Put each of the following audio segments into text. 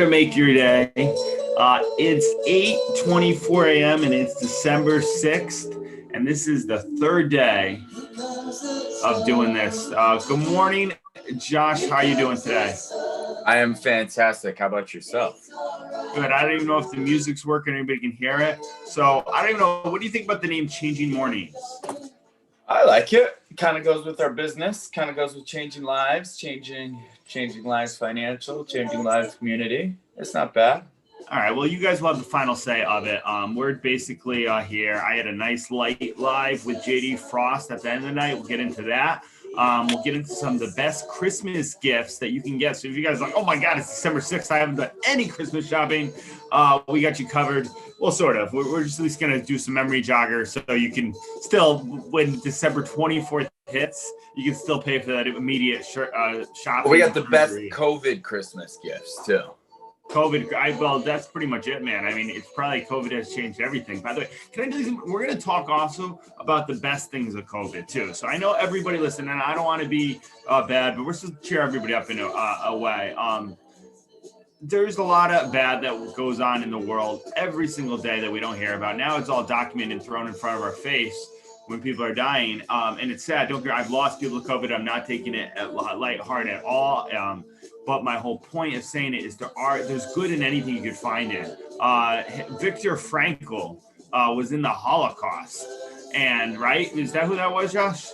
to make your day. It's 8:24 a.m. and it's December 6th, and this is the third day of doing this. Good morning, Josh. How are you doing today? I am fantastic. How about yourself? Good. I don't even know if the music's working. Anybody can hear it. So I don't even know. What do you think about the name Changing Mornings? I like it. Kind of goes with our business. Kind of goes with changing lives, changing lives financial, changing lives community. It's not bad. All right. Well, you guys will have the final say of it. We're basically here. I had a nice light live with JD Frost at the end of the night. We'll get into that. We'll get into some of the best Christmas gifts that you can get. So if you guys are like, oh my God, it's December 6th, I haven't done any Christmas shopping, we got you covered. Well, sort of. We're just at least going to do some memory jogger so you can still, when December 24th hits, you can still pay for that immediate shopping. Well, we got the best COVID Christmas gifts too. COVID, well, that's pretty much it, man. I mean, it's probably COVID has changed everything. By the way, can I do this? We're going to talk also about the best things of COVID too. So I know everybody listening, and I don't want to be bad, but we're supposed to cheer everybody up in a way. There's a lot of bad that goes on in the world every single day that we don't hear about. Now it's all documented and thrown in front of our face when people are dying. And it's sad. Don't care. I've lost people to COVID. I'm not taking it lighthearted at all. But my whole point of saying it is there's good in anything you could find it. Viktor Frankl was in the Holocaust. And right? Is that who that was, Josh?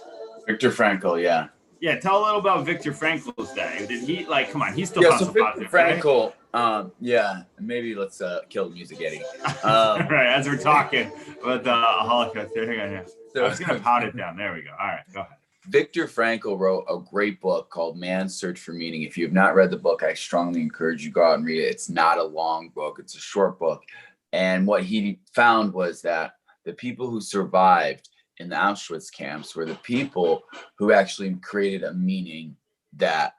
Viktor Frankl, yeah. Yeah, tell a little about Viktor Frankl's day. Did he come on, he's still so Viktor positive, Frankl, right? yeah, maybe let's kill the music, Eddie. Right, as we're talking about the Holocaust. Hang on here. So, I was gonna pound it down. There we go. All right, go ahead. Viktor Frankl wrote a great book called Man's Search for Meaning. If you have not read the book, I strongly encourage you to go out and read it. It's not a long book, it's a short book. And what he found was that the people who survived in the Auschwitz camps were the people who actually created a meaning that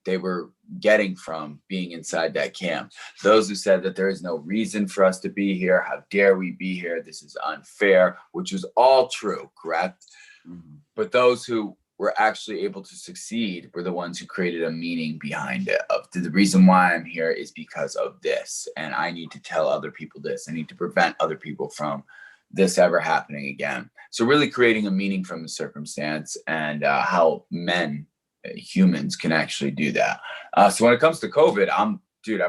they were getting from being inside that camp. Those who said that there is no reason for us to be here, how dare we be here, this is unfair, which is all true, correct? Mm-hmm. But those who were actually able to succeed were the ones who created a meaning behind it. Of the reason why I'm here is because of this, and I need to tell other people this. I need to prevent other people from this ever happening again. So really creating a meaning from the circumstance and how humans can actually do that. So when it comes to COVID, I'm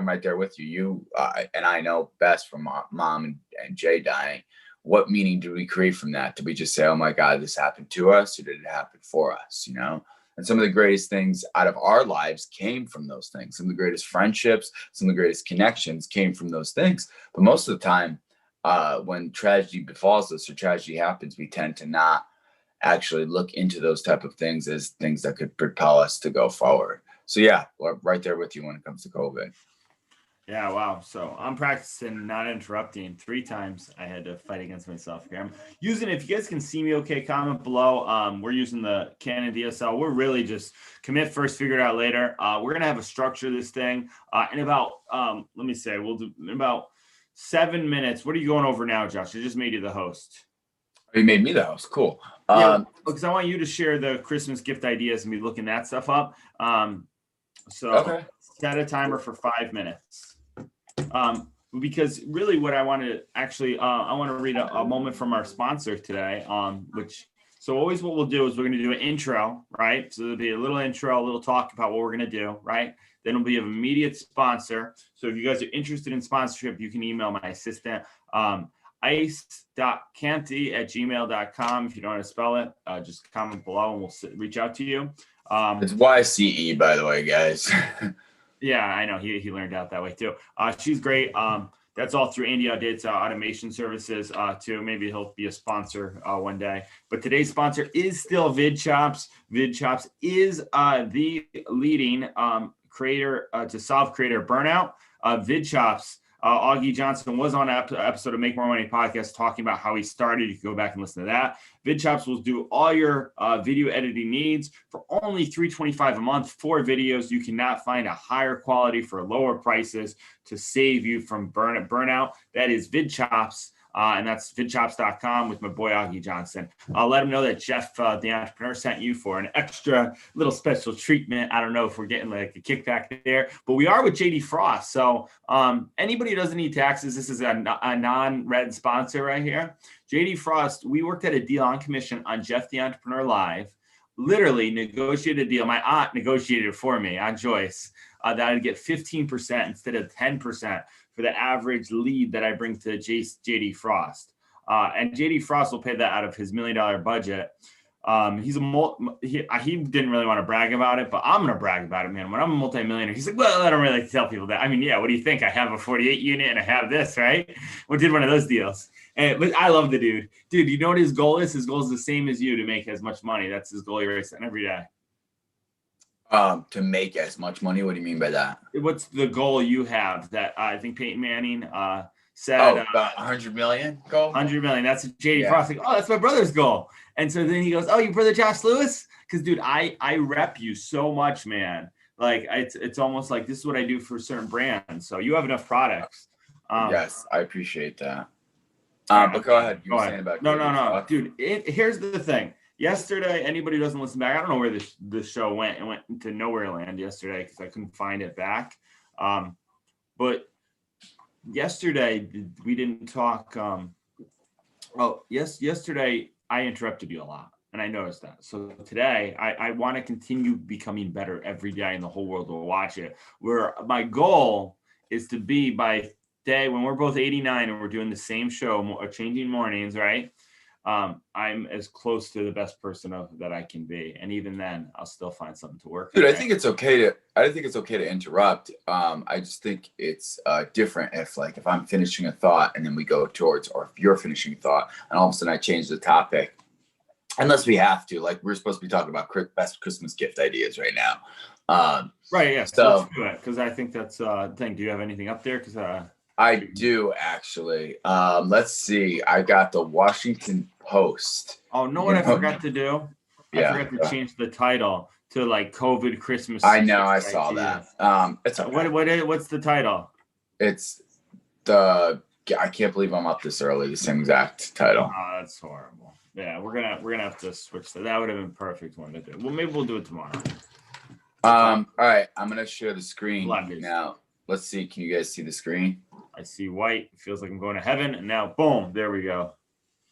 right there with you. You and I know best from mom and Jay dying. What meaning did we create from that? Did we just say, oh my God, this happened to us, or did it happen for us? You know? And some of the greatest things out of our lives came from those things. Some of the greatest friendships, some of the greatest connections came from those things. But most of the time, when tragedy befalls us or tragedy happens, we tend to not actually look into those type of things as things that could propel us to go forward. So yeah, we're right there with you when it comes to COVID. Yeah, wow. So I'm practicing not interrupting 3 times. I had to fight against myself here. I'm using, if you guys can see me okay, comment below. We're using the Canon DSL. We're really just commit first, figure it out later. We're going to have a structure this thing in about, let me say, we'll do in about 7 minutes. What are you going over now, Josh? I just made you the host. You made me the host. Cool. Yeah, because I want you to share the Christmas gift ideas and be looking that stuff up. So set a timer for 5 minutes. Because really what I want to actually, I want to read a moment from our sponsor today, so always what we'll do is we're going to do an intro, right? So there'll be a little intro, a little talk about what we're going to do, right? Then it'll be an immediate sponsor. So if you guys are interested in sponsorship, you can email my assistant, ice.canty@gmail.com. If you don't know how to spell it, just comment below and we'll reach out to you. It's YCE, by the way, guys. Yeah, I know. He learned out that way too. She's great. That's all through Andy Audit's automation services too. Maybe he'll be a sponsor one day. But today's sponsor is still VidChops. VidChops is the leading creator to solve creator burnout. VidChops. Augie Johnson was on an episode of Make More Money podcast talking about how he started. You can go back and listen to that. VidChops will do all your video editing needs for only $325 a month. 4 videos. You cannot find a higher quality for lower prices to save you from burnout. That is VidChops. And that's vidchops.com with my boy Augie Johnson. I'll let him know that Jeff, the entrepreneur, sent you for an extra little special treatment. I don't know if we're getting like a kickback there, but we are with JD Frost. So anybody who doesn't need taxes, this is a non-red sponsor right here. JD Frost, we worked at a deal on commission on Jeff the Entrepreneur Live. Literally negotiated a deal. My aunt negotiated it for me on Joyce, that I'd get 15% instead of 10% for the average lead that I bring to JD Frost. And JD Frost will pay that out of his $1 million budget. He didn't really want to brag about it, but I'm going to brag about it, man. When I'm a multimillionaire, he's like, well, I don't really tell people that. I mean, yeah, what do you think? I have a 48 unit and I have this, right? We did one of those deals. But I love the dude. Dude, you know what his goal is? His goal is the same as you, to make as much money. That's his goal. He writes down every day. To make as much money? What do you mean by that? What's the goal you have that I think Peyton Manning said? About 100 million goal? 100 million. That's JD Frost. Like, oh, that's my brother's goal. And so then he goes, oh, your brother Josh Lewis? Because, dude, I rep you so much, man. Like, it's almost like this is what I do for certain brands. So you have enough products. Yes, I appreciate that. But go ahead. You were saying about no. Dude, here's the thing. Yesterday, anybody who doesn't listen back, I don't know where this show went. It went into nowhere land yesterday because I couldn't find it back. But yesterday, we didn't talk. Yesterday, I interrupted you a lot, and I noticed that. So today, I want to continue becoming better every day, and the whole world will watch it. Where my goal is to be by day when we're both 89 and we're doing the same show, Changing Mornings, right? I'm as close to the best person that I can be, and even then, I'll still find something to work. Dude, I think it's okay to interrupt. I just think it's different if I'm finishing a thought and then we go towards, or if you're finishing a thought and all of a sudden I change the topic, unless we have to. Like, we're supposed to be talking about best Christmas gift ideas right now. Right. Yeah. So let's do it, because I think that's the thing. Do you have anything up there? Because I do, actually. Let's see. I got the Washington Post. Oh, know what I forgot to do? I forgot to change the title to like COVID Christmas. I know. I saw that. It's okay. What's the title? It's I can't believe I'm up this early. The same exact title. Oh, that's horrible. Yeah, we're gonna have to switch that. That would have been a perfect one to do. Well, maybe we'll do it tomorrow. All right. I'm gonna share the screen now. Let's see. Can you guys see the screen? I see white. It feels like I'm going to heaven. And now, boom, there we go.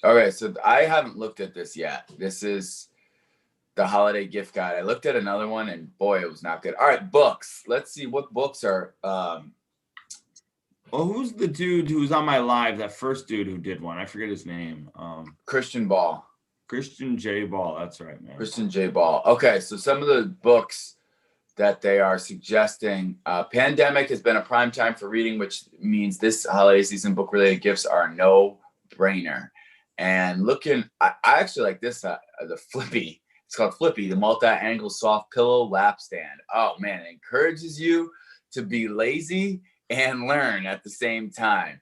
Okay, so I haven't looked at this yet. This is the holiday gift guide. I looked at another one, and boy, it was not good. All right, books. Let's see what books are. Well, who's the dude who was on my live? That first dude who did one. I forget his name. Christian Ball. Christian J. Ball. That's right, man. Christian J. Ball. Okay, so some of the books that they are suggesting. Pandemic has been a prime time for reading, which means this holiday season book-related gifts are a no-brainer. And I actually like this, the Flippy. It's called Flippy, the multi-angle soft pillow lap stand. Oh, man, it encourages you to be lazy and learn at the same time.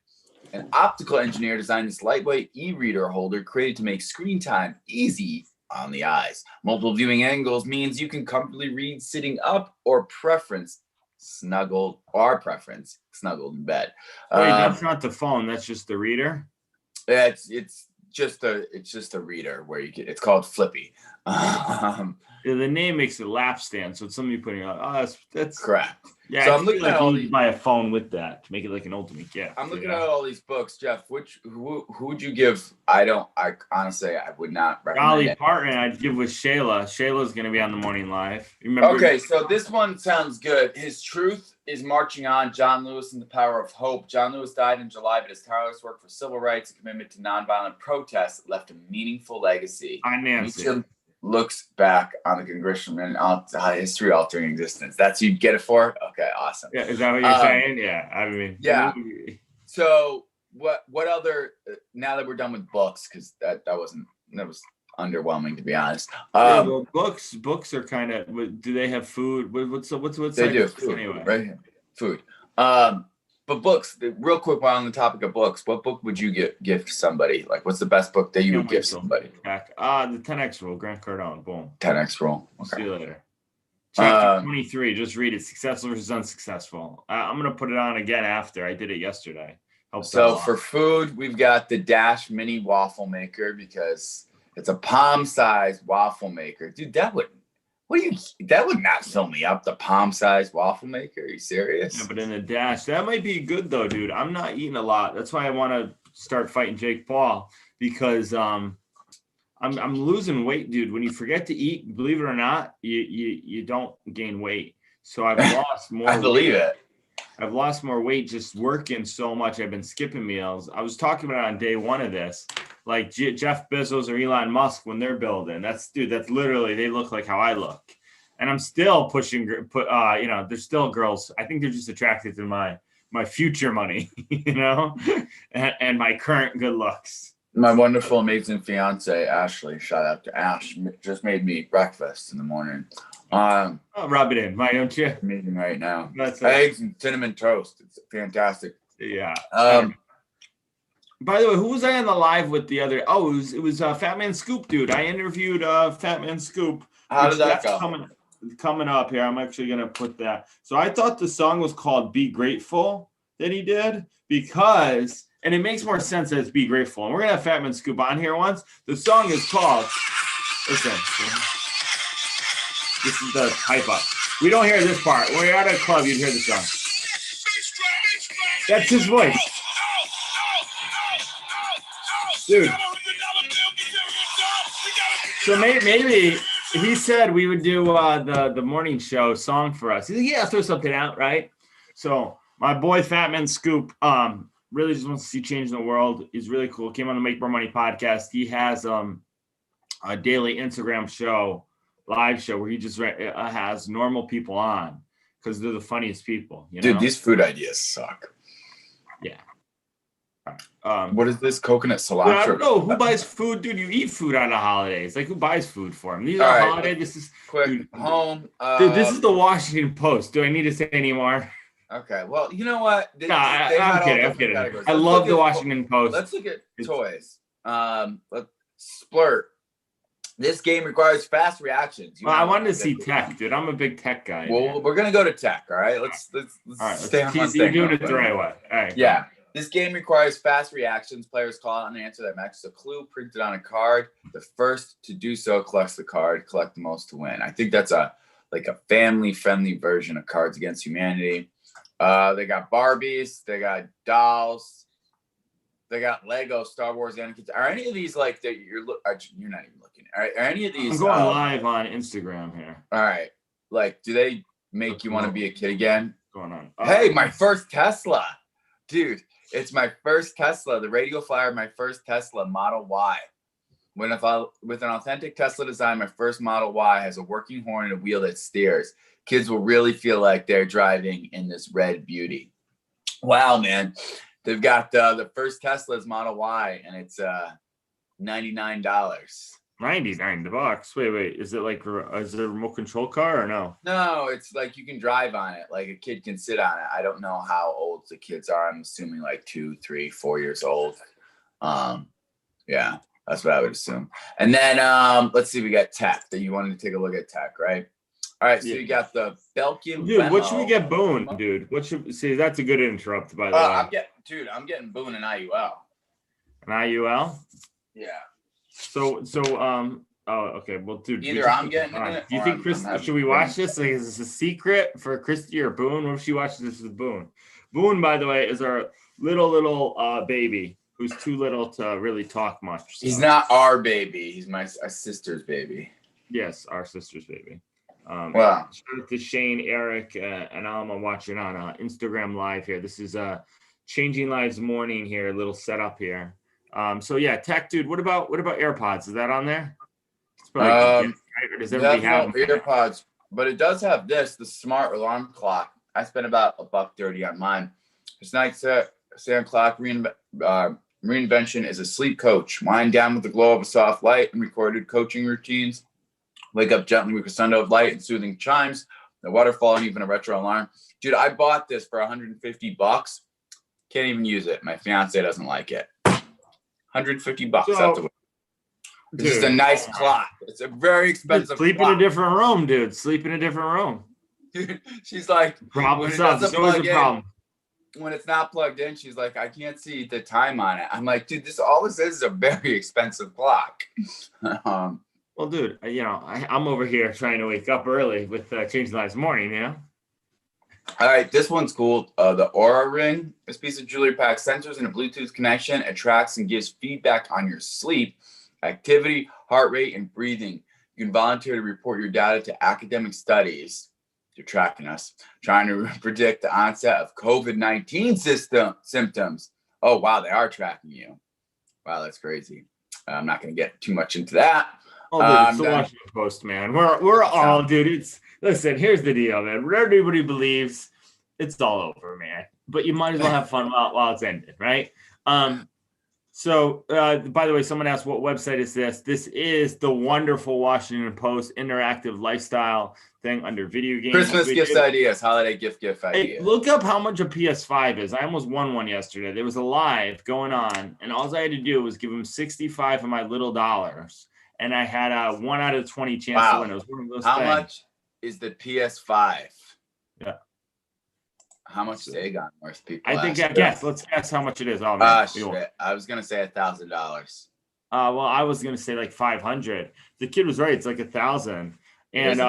An optical engineer designed this lightweight e-reader holder created to make screen time easy on the eyes. Multiple viewing angles means you can comfortably read sitting up or preference snuggled in bed. Wait, that's not the phone. That's just the reader. It's just a reader where it's called Flippy. The name makes it lap stand, so it's somebody putting out. Oh, that's correct. Yeah, so I'm looking at all these. Buy a phone with that to make it like an ultimate gift. I'm looking at all these books, Jeff. Who would you give? I honestly, I would not recommend Dolly it. Parton, I'd give with Shayla. Shayla's going to be on the morning live. Remember? Okay, so this one sounds good. His truth is marching on. John Lewis and the Power of Hope. John Lewis died in July, but his tireless work for civil rights and commitment to nonviolent protest left a meaningful legacy. Looks back on the congressional history-altering existence. That's you get it for? Okay, awesome. Yeah, is that what you're saying? Yeah, I mean, yeah. So what other? Now that we're done with books, because that was underwhelming, to be honest. Well, books are kind of. Do they have food? What's they do food anyway? Right, food. But books, real quick, while on the topic of books, what book would you gift somebody? Like, what's the best book that you would give somebody? The 10X Rule, Grant Cardone. Boom. 10X Rule. Okay. See you later. Chapter 23. Just read it. Successful versus unsuccessful. I'm gonna put it on again after I did it yesterday. Helps out a So lot. for food, we've got the Dash Mini Waffle Maker because it's a palm-sized waffle maker. Dude, that would not fill me up, the palm-sized waffle maker. Are you serious? Yeah, but in a Dash, that might be good though, dude. I'm not eating a lot. That's why I want to start fighting Jake Paul, because I'm losing weight, dude. When you forget to eat, believe it or not, you don't gain weight. So I've lost more. I believe weight. it. I've lost more weight just working so much. I've been skipping meals. I was talking about it on day one of this, like Jeff Bezos or Elon Musk when they're building. That's literally, they look like how I look. And I'm still pushing, there's still girls. I think they're just attracted to my future money, and my current good looks. My wonderful, amazing fiance, Ashley, shout out to Ash, just made me breakfast in the morning. I'll rub it in, why don't you? I'm eating right now. That's eggs and cinnamon toast. It's fantastic. Yeah. By the way, who was I on the live with the other? Oh, it was Fat Man Scoop, dude. I interviewed Fat Man Scoop. How did that go? Coming up here. I'm actually gonna put that. So I thought the song was called "Be Grateful" that he did, because, and it makes more sense as "Be Grateful." And we're gonna have Fat Man Scoop on here once. The song is called. Listen. This is the hype up. We don't hear this part. When you're at a club, you'd hear the song. That's his voice. Dude. So maybe he said we would do the morning show song for us. He's like, yeah, throw something out, right? So my boy Fat Man Scoop really just wants to see change in the world. He's really cool. Came on the Make More Money podcast. He has a daily Instagram show, live show, where he just has normal people on because they're the funniest people. Dude, these food ideas suck. Yeah. What is this coconut cilantro? I don't know who buys food, dude. You eat food on the holidays. Like, who buys food for them? These are holidays. This is quick dude, home. Dude, this is the Washington Post. Do I need to say any more? Okay. Well, you know what? I'm kidding. I love the Washington Post. Let's look at toys. Let's splurt. This game requires fast reactions. I wanted to see tech, dude. I'm a big tech guy. Well, we're gonna go to tech. All right. Let's stay on one thing. You're doing it the right way. All right. Yeah. This game requires fast reactions. Players call out an answer that matches a clue printed on a card. The first to do so collects the card. Collect the most to win. I think that's a family-friendly version of Cards Against Humanity. They got Barbies. They got dolls. They got Lego Star Wars Anakin. Are any of these like that? You're not even looking. Are any of these? I'm going live on Instagram here. All right. Like, do they make you want to be a kid again? What's going on? Hey, my first Tesla, dude. It's my first Tesla, the Radio Flyer, my first Tesla Model Y. With an authentic Tesla design, my first Model Y has a working horn and a wheel that steers. Kids will really feel like they're driving in this red beauty. Wow, man. They've got the first Tesla's Model Y, and it's $99. $99. Wait. Is it a remote control car or no? No, it's like you can drive on it. Like a kid can sit on it. I don't know how old the kids are. I'm assuming like 2, 3, 4 years old. Yeah, that's what I would assume. And then let's see, we got tech. That you wanted to take a look at tech, right? All right, so you got the Belkin. Dude, what should we get Boone, dude? That's a good interrupt, by the way. I'm getting Boone and IUL. An IUL? Yeah. So, okay. Well, dude. Either I'm getting it. Do you think should we watch this? Like, is this a secret for Christy or Boone? What if she watches this with Boone? Boone, by the way, is our little baby who's too little to really talk much. So. He's not our baby. He's my sister's baby. Yes, our sister's baby. Wow. Shout out to Shane, Eric, and Alma watching on Instagram Live here. This is Changing Lives Morning here, a little setup here. So yeah, tech, dude. What about AirPods? Is that on there? It's probably or does everybody have AirPods? But it does have the smart alarm clock. I spent about $130 on mine. It's nice sound clock. Reinvention is a sleep coach. Wind down with the glow of a soft light and recorded coaching routines. Wake up gently with a sundoe of light and soothing chimes, the waterfall, and even a retro alarm. Dude, I bought this for $150. Can't even use it. My fiance doesn't like it. $150. So, this is a nice clock. It's a very expensive Sleep clock. in a different room, dude. Sleep in a different room. Dude, she's like, problem solved. It's always a problem. when it's not plugged in, she's like, I can't see the time on it. I'm like, dude, all this is a very expensive clock. Well, dude, I'm over here trying to wake up early with Changing Lives Morning, All right, this one's cool. The Aura Ring. This piece of jewelry packs sensors and a Bluetooth connection. It tracks and gives feedback on your sleep, activity, heart rate, and breathing. You can volunteer to report your data to academic studies. You're tracking us, trying to predict the onset of COVID-19 symptoms. Oh, wow, they are tracking you. Wow, that's crazy. I'm not going to get too much into that. Oh, dude, it's the Washington Post, man. We're all, dude. Listen. Here's the deal, man. What everybody believes, it's all over, man. But you might as well have fun while it's ended, right? So, by the way, someone asked, what website is this? This is the wonderful Washington Post interactive lifestyle thing under video games. Christmas gift ideas, holiday gift ideas. Hey, look up how much a PS5 is. I almost won one yesterday. There was a live going on, and all I had to do was give them 65 of my little dollars. And I had a 1 out of 20 chance to win. It was one of those How things. much is the PS5? Yeah. How much is Aegon worth, people? I think, guess. Let's guess how much it is. Oh, shit. I was going to say $1,000. Well, I was going to say like 500. The kid was right. It's like 1,000. And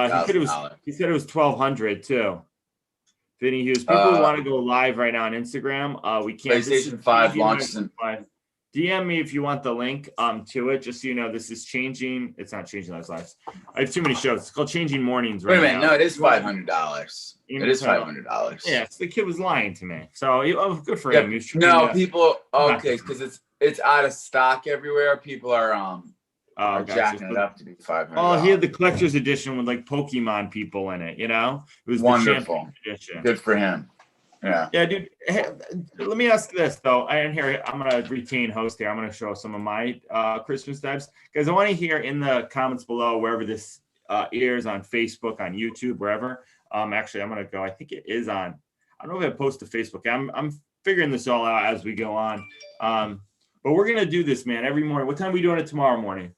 he said it was 1,200 too. Vinny Hughes. People who want to go live right now on Instagram, we can't. PlayStation 5 launches in DM me if you want the link to it. Just so you know, this is changing. It's not changing those lives. I have too many shows. It's called Changing Mornings right now. Wait a minute. No, it is $500. It is $500. Yeah, so the kid was lying to me. So good for him. People. Okay, because it's out of stock everywhere. People are jacking it up to be $500. Oh, he had the collector's edition with like Pokemon people in it. It was wonderful. The edition. Good for him. Yeah, dude. Hey, let me ask this though. I'm gonna retain host here. I'm gonna show some of my Christmas types because I want to hear in the comments below wherever this airs on Facebook, on YouTube, wherever. Actually, I'm gonna go. I think it is on. I don't know if I post to Facebook. I'm figuring this all out as we go on. But we're gonna do this, man, every morning. What time are we doing it tomorrow morning?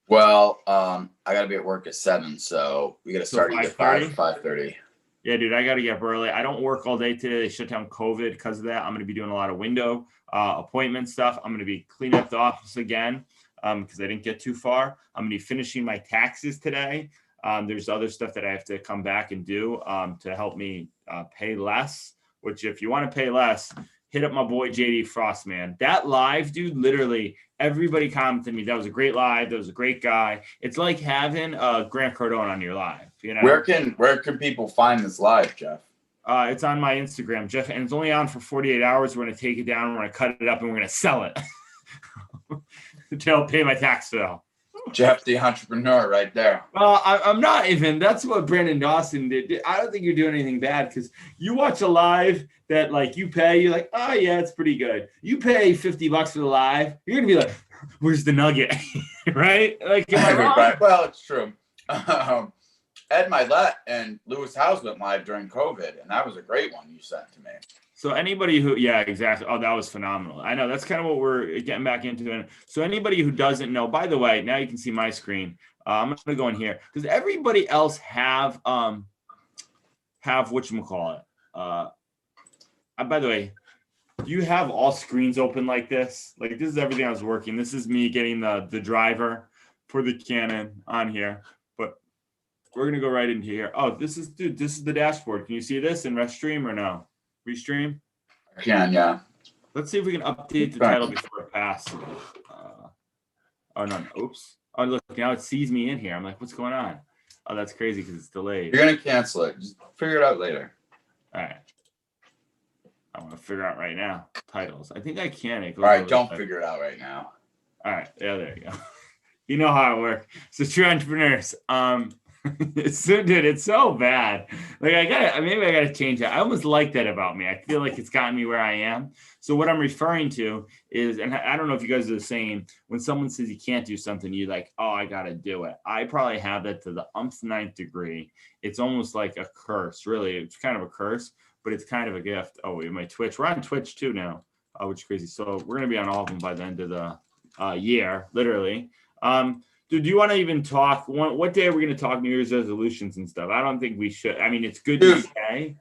Well, I gotta be at work at 7, so we gotta start at 5:30. Yeah, dude, I got to get up early. I don't work all day today. They shut down COVID because of that. I'm going to be doing a lot of window appointment stuff. I'm going to be cleaning up the office again because I didn't get too far. I'm going to be finishing my taxes today. There's other stuff that I have to come back and do to help me pay less, which if you want to pay less, hit up my boy JD Frost, man. That live, dude, literally everybody commented me. That was a great live. That was a great guy. It's like having Grant Cardone on your live. Where can people find this live, Jeff? It's on my Instagram, Jeff, and it's only on for 48 hours. We're going to take it down. We're going to cut it up and we're going to sell it to help pay my tax bill. Jeff, the entrepreneur right there. Well, I'm not even. That's what Brandon Dawson did. I don't think you're doing anything bad because you watch a live that like you pay. You're like, oh, yeah, it's pretty good. You pay $50 for the live. You're going to be like, where's the nugget? Right? Like, well, it's true. Ed Milet and Lewis Howes went live during COVID, and that was a great one you sent to me. So anybody who, yeah, exactly. Oh, that was phenomenal. I know that's kind of what we're getting back into. And so anybody who doesn't know, by the way, now you can see my screen. I'm going to go in here. Does everybody else have whatchamacallit? By the way, do you have all screens open like this? Like this is everything I was working. This is me getting the driver for the Canon on here. But we're going to go right into here. Oh, this is the dashboard. Can you see this in Restream or no? Restream? I can, yeah. Let's see if we can update the title before it passes. Oh, no. Oops. Oh, look, now it sees me in here. I'm like, what's going on? Oh, that's crazy because it's delayed. You're going to cancel it. Just figure it out later. All right. I want to figure out right now. Titles. I think I can. All right, don't figure it out right now. All right. Yeah, there you go. You know how it works. So true entrepreneurs. It's so bad. Like I gotta change that. I almost like that about me. I feel like it's gotten me where I am. So what I'm referring to is, and I don't know if you guys are the same, when someone says you can't do something, you're like, oh, I gotta do it. I probably have that to the ninth degree. It's almost like a curse, really. It's kind of a curse, but it's kind of a gift. Oh, wait, my Twitch. We're on Twitch too now, which is crazy. So we're gonna be on all of them by the end of the year, literally. Dude, do you want to even talk? What day are we going to talk New Year's resolutions and stuff? I don't think we should. I mean, it's good to say.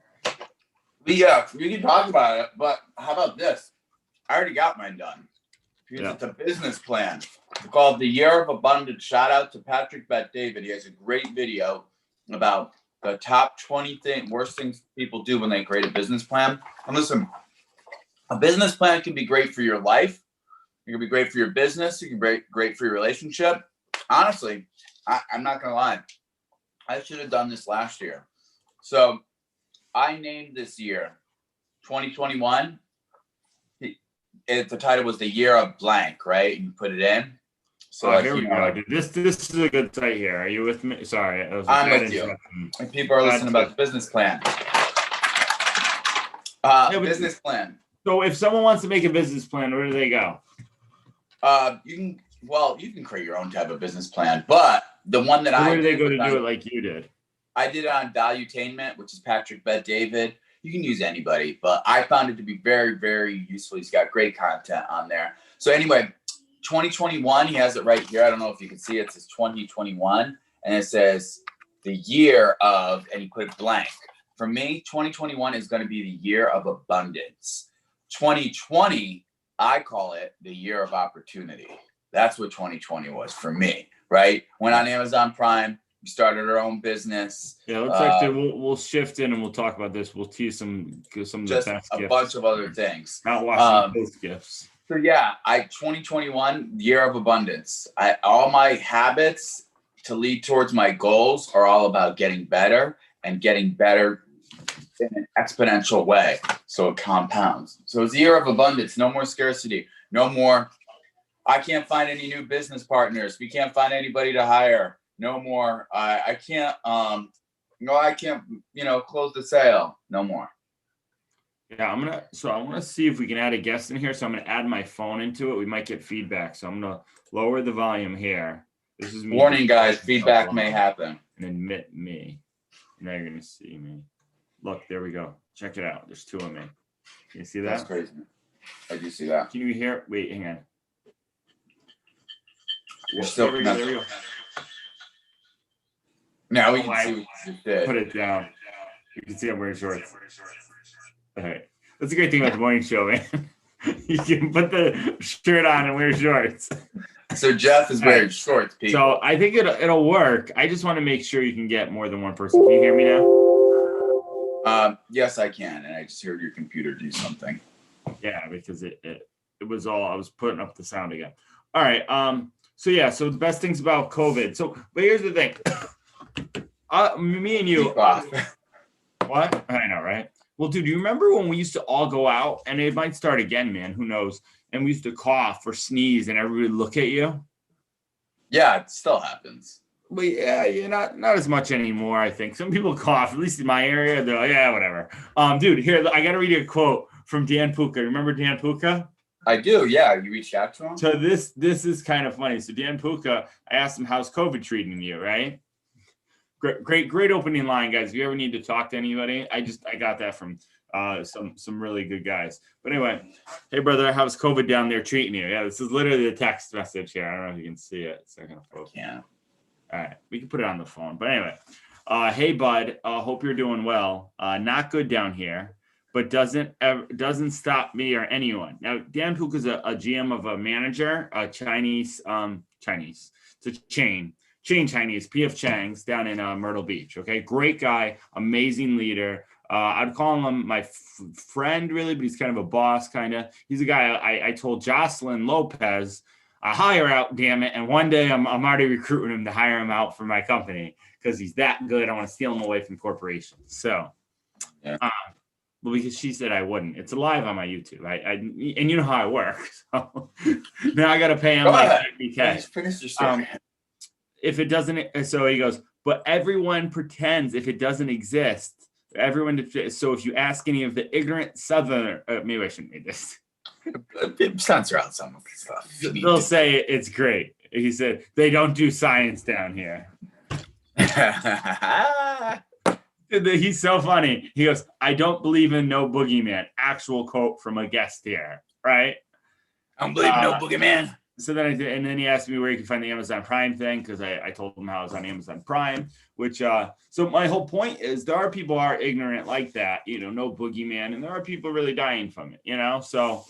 Yeah, we can talk about it, but how about this? I already got mine done. Because it's a business plan. It's called The Year of Abundance. Shout out to Patrick Bet-David. He has a great video about the top 20 worst things people do when they create a business plan. And listen, a business plan can be great for your life. It can be great for your business. It can be great for your relationship. Honestly, I'm not going to lie. I should have done this last year. So I named this year 2021. The title was The Year of Blank, right? You put it in. So here we go, dude. This is a good site here. Are you with me? Sorry, I'm with you. And people are listening about the business plan. Business plan. So if someone wants to make a business plan, where do they go? You can create your own type of business plan, but the one that where do they go to do it like you did? I did it on Valuetainment, which is Patrick Bet-David. You can use anybody, but I found it to be very, very useful. He's got great content on there. So anyway, 2021, he has it right here. I don't know if you can see it. It says 2021, and it says the year of, and he put blank. For me, 2021 is going to be the year of abundance. 2020, I call it the year of opportunity. That's what 2020 was for me, right? Went on Amazon Prime. We started our own business. Yeah, let's actually we'll shift in and we'll talk about this. We'll tease some of the best gifts. Bunch of other things. Not watching those gifts. So yeah, 2021 year of abundance. All my habits to lead towards my goals are all about getting better and getting better in an exponential way. So it compounds. So it's a year of abundance. No more scarcity. No more. I can't find any new business partners. We can't find anybody to hire. No more. I can't, close the sale. No more. Yeah, I want to see if we can add a guest in here. So I'm going to add my phone into it. We might get feedback. So I'm going to lower the volume here. This is me. Warning, guys, feedback may happen. And admit me. Now you're going to see me. Look, there we go. Check it out. There's two of me. Can you see that? That's crazy. I do see that. Can you hear? Wait, hang on. You're still there we go. Now we can see what you did. Put it down. You can see I'm wearing shorts. All right. That's a great thing about the morning show, man. You can put the shirt on and wear shorts. So Jeff is wearing shorts, people. So I think it'll work. I just want to make sure you can get more than one person. Can you hear me now? Yes, I can. And I just heard your computer do something. Yeah, because it was all, I was putting up the sound again. All right. So the best things about COVID. So, but here's the thing. Me and you. What? I know, right? Well, dude, do you remember when we used to all go out, and it might start again, man, who knows? And we used to cough or sneeze and everybody would look at you? Yeah, it still happens. But yeah, not as much anymore, I think. Some people cough, at least in my area, they're like, yeah, whatever. Dude, here, I got to read you a quote from Dan Puka. Remember Dan Puka? I do, yeah. You reached out to him? So this is kind of funny. So Dan Puka, I asked him, how's COVID treating you, right? Great opening line, guys. If you ever need to talk to anybody, I got that from some really good guys. But anyway, hey brother, how's COVID down there treating you? Yeah, this is literally the text message here. I don't know if you can see it. It's not gonna focus. Yeah. All right, we can put it on the phone. But anyway, hey bud, hope you're doing well. Not good down here, but doesn't stop me or anyone. Now Dan Puka is a GM of a manager, a Chinese. It's a chain Chinese, P.F. Chang's down in Myrtle Beach. Okay, great guy, amazing leader. I'd call him my friend, really, but he's kind of a boss, kind of. He's a guy I told Jocelyn Lopez, I hire out, damn it. And one day I'm already recruiting him to hire him out for my company because he's that good. I want to steal him away from corporations. So, yeah. Well, because she said I wouldn't. It's live on my YouTube. And you know how I work. So now I got to pay him like $50K. Finish your story. If it doesn't, so he goes, but everyone pretends if it doesn't exist. So if you ask any of the ignorant Southern, maybe I shouldn't read this. Censor out some of the stuff. They'll say it's great. He said they don't do science down here. He's so funny. He goes, I don't believe in no boogeyman. Actual quote from a guest here, right? I don't believe in no boogeyman. So then and then he asked me where you can find the Amazon Prime thing, because I told him how I was on Amazon Prime, which so my whole point is there are people are ignorant like that, no boogeyman, and there are people really dying from it, so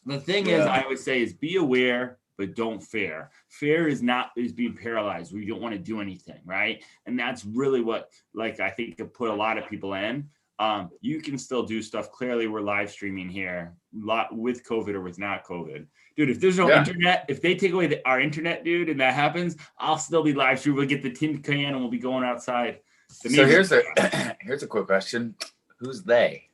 the thing is, I would say, is be aware, but don't fear. Fear is being paralyzed where you don't want to do anything, right? And that's really what, like, I think could put a lot of people in. You can still do stuff. Clearly, we're live streaming here, with COVID or with not COVID. Dude, if there's no internet, if they take away our internet, dude, and that happens, I'll still be live streaming. We'll get the tin can and we'll be going outside. So here's a quick question. Who's they?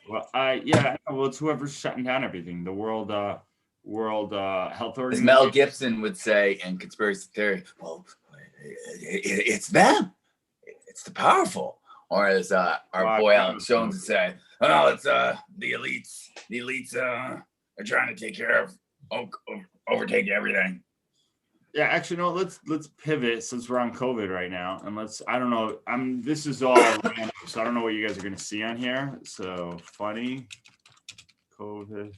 Well, well, it's whoever's shutting down everything. The World Health Organization. As Mel Gibson would say in Conspiracy Theory, well, it's them. It's the powerful. Or as our boy Alex Jones would say, oh, it's the elites. The elites are trying to take care of, overtake everything. Yeah, actually, no. Let's pivot since we're on COVID right now, and I don't know. This is all random, so I don't know what you guys are going to see on here. So funny COVID.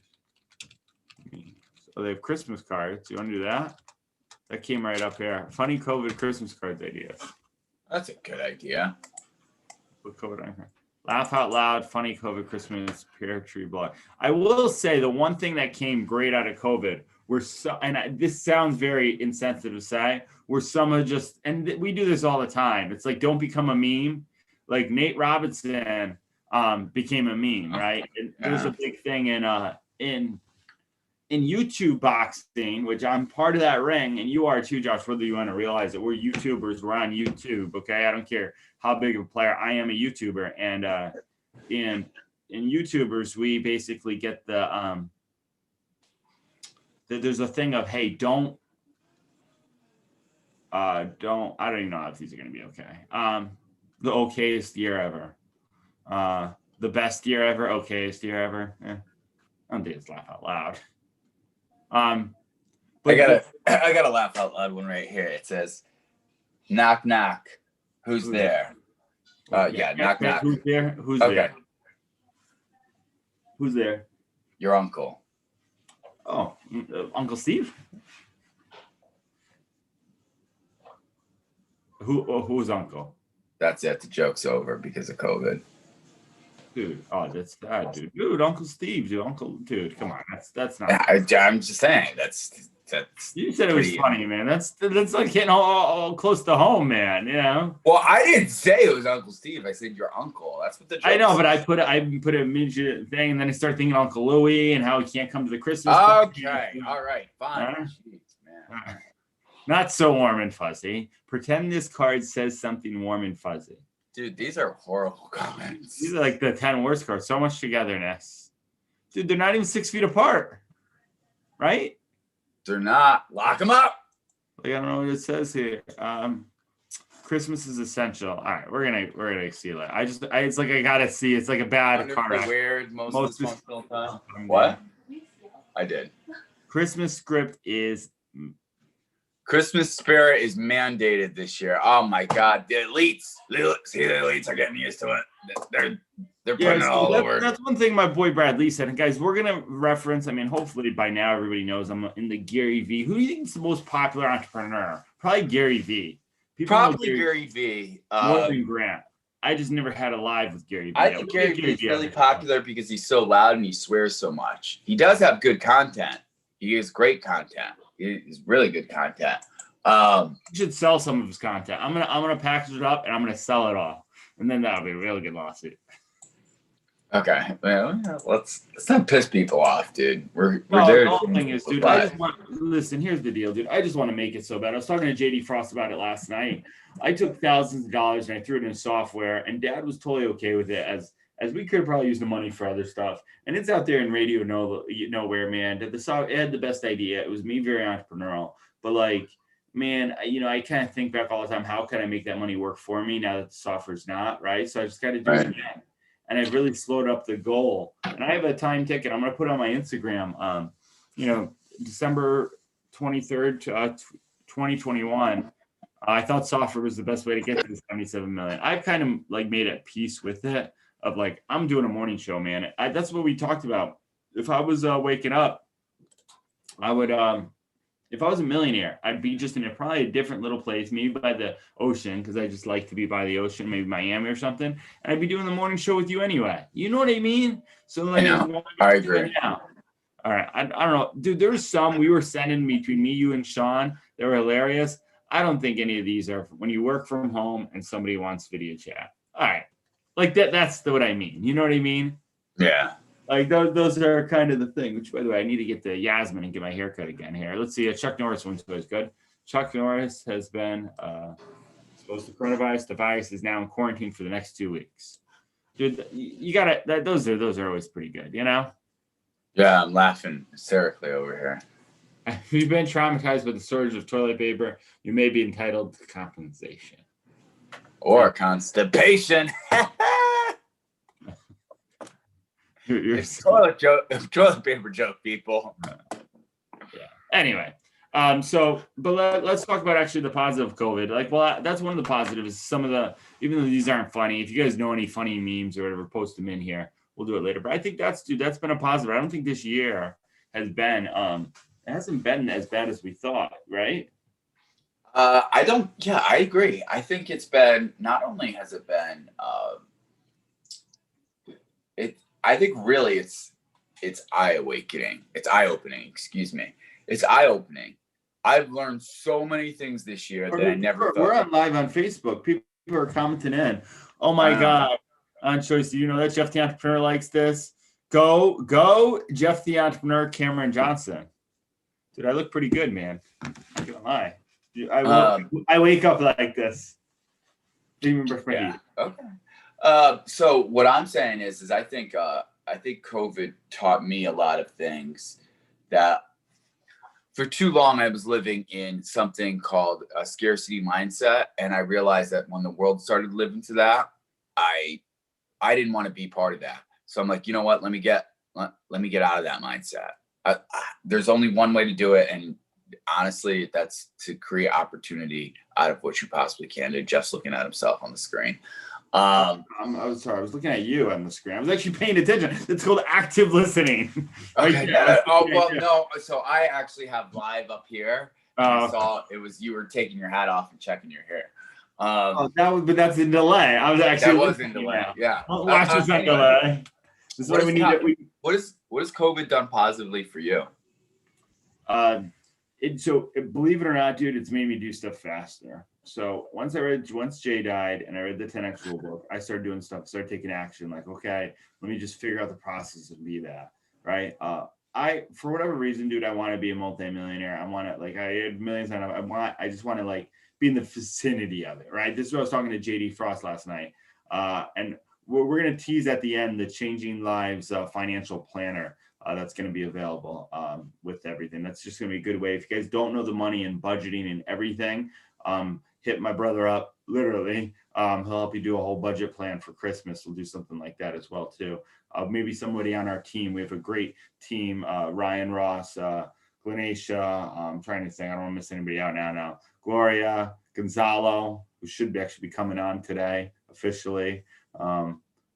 So they have Christmas cards. You want to do that? That came right up here. Funny COVID Christmas cards ideas. That's a good idea. With COVID on here. Laugh out loud. Funny COVID Christmas pear tree blog. I will say the one thing that came great out of COVID. This sounds very insensitive to say, we're some of just, and we do this all the time. It's like, don't become a meme. Like Nate Robinson became a meme, right? And there's a big thing in YouTube boxing, which I'm part of that ring, and you are too, Josh, whether you want to realize it. We're YouTubers. We're on YouTube, okay? I don't care how big of a player. I am a YouTuber. And in YouTubers, we basically get there's a thing of, hey, I don't even know if these are going to be okay. The okayest year ever. The best year ever, okayest year ever. I don't think it's laugh out loud. But I got a laugh out loud one right here. It says, knock, knock. Who's there? Knock, knock. Who's there? Who's there? Who's there? Your uncle. Oh, Uncle Steve? Who's uncle? That's it. The joke's over because of COVID. Dude, that's that, dude. Dude, Uncle Steve, dude, come on. That's not. I'm just saying that's. You said it was funny, man. That's like hitting all close to home, man. Well, I didn't say it was Uncle Steve. I said your uncle. That's what the joke I know, is. but I put a midget thing, and then I start thinking Uncle Louie and how he can't come to the Christmas. Okay, all right, fine. Jeez, man. Not so warm and fuzzy. Pretend this card says something warm and fuzzy. Dude, these are horrible comments. These are like the 10 worst cards. So much togetherness. Dude, they're not even 6 feet apart. Right? They're not. Lock them up. Like, I don't know what it says here. Christmas is essential. All right, we're gonna seal it. It's like I gotta see. It's like a bad card. Weird, most time. What? I did. Christmas script is. Christmas spirit is mandated this year. Oh my God, the elites! See, the elites are getting used to it. They're putting it all over. That's one thing my boy Brad Lee said. And guys, we're gonna reference. I mean, hopefully by now everybody knows I'm in the Gary V. Who do you think is the most popular entrepreneur? Probably Gary V. Probably Gary V. More than Grant. I just never had a live with Gary V. I think Gary V is really popular because he's so loud and he swears so much. He does have good content. He has great content. It's really good content. You should sell some of his content. I'm gonna package it up and I'm gonna sell it all, and then that'll be a really good lawsuit. Okay, well, let's not piss people off, dude. We're there. The whole thing is, dude. Listen. Here's the deal, dude. I just want to make it so bad. I was talking to JD Frost about it last night. I took thousands of dollars and I threw it in software, and Dad was totally okay with it, as we could probably use the money for other stuff. And it's out there in radio nowhere, man. It had the best idea. It was me, very entrepreneurial, but like. Man, I kind of think back all the time, how can I make that money work for me now that the software's not, right? So I just got to do it again. And I've really slowed up the goal. And I have a time ticket. I'm going to put on my Instagram, December 23rd, 2021. I thought software was the best way to get to the 77 million. I've kind of like made a peace with it of like, I'm doing a morning show, man. That's what we talked about. If I was waking up I would, if I was a millionaire, I'd be just in probably a different little place, maybe by the ocean, because I just like to be by the ocean, maybe Miami or something. And I'd be doing the morning show with you anyway. You know what I mean? So like, I know. I agree. Now. All right. I don't know. Dude, there was some we were sending between me, you, and Sean. They were hilarious. I don't think any of these are when you work from home and somebody wants video chat. All right. Like that's what I mean. You know what I mean? Yeah. Like those are kind of the thing, which by the way, I need to get to Yasmin and get my haircut again here. Let's see. Chuck Norris one's always good. Chuck Norris has been exposed to coronavirus. The virus is now in quarantine for the next 2 weeks. Dude, you gotta, those are always pretty good, you know? Yeah, I'm laughing hysterically over here. If you've been traumatized by the shortage of toilet paper, you may be entitled to compensation. Or constipation. It's toilet paper joke, people. Yeah. Anyway, but let's talk about actually the positive of COVID. Like, well, that's one of the positives. Some of the, even though these aren't funny, if you guys know any funny memes or whatever, post them in here. We'll do it later. But I think that's been a positive. I don't think this year has been, it hasn't been as bad as we thought, right? I agree. I think it's been, not only has it been, I think really it's eye-opening. It's eye-opening, excuse me. It's eye-opening. I've learned so many things this year that I never thought. We're on live on Facebook. People are commenting in. Oh my God. On Choice, do you know that Jeff the Entrepreneur likes this? Go, Jeff the Entrepreneur, Cameron Johnson. Dude, I look pretty good, man. I'm not gonna lie. Dude, I wake up like this. Even brush my teeth. Okay. So what I'm saying is I think COVID taught me a lot of things that for too long I was living in something called a scarcity mindset, and I realized that when the world started living to that, I didn't want to be part of that. So I'm like, you know what? Let me get out of that mindset. There's only one way to do it, and honestly, that's to create opportunity out of what you possibly can. And Jeff's looking at himself on the screen. I was sorry. I was looking at you on the screen. I was actually paying attention. It's called active listening. Okay. No. So I actually have live up here. I saw it was you were taking your hat off and checking your hair. But that's in delay. I was actually. That was in delay. Yeah. Watch this on delay. This is what we need. What has COVID done positively for you? Believe it or not, dude, it's made me do stuff faster. So once Jay died and I read the 10X rule book, I started doing stuff, started taking action. Like, okay, let me just figure out the process and be that, right? For whatever reason, dude, I want to be a multimillionaire. I want to, like, I had millions and I just want to like be in the vicinity of it, right? This is what I was talking to JD Frost last night. And we're going to tease at the end the Changing Lives financial planner. That's going to be available with everything. That's just going to be a good way. If you guys don't know the money and budgeting and everything, hit my brother up, literally. He'll help you do a whole budget plan for Christmas. We'll do something like that as well, too. Maybe somebody on our team. We have a great team, Ryan Ross, Glenacia. I'm trying to think. I don't want to miss anybody out now. Gloria, Gonzalo, who should actually be coming on today officially.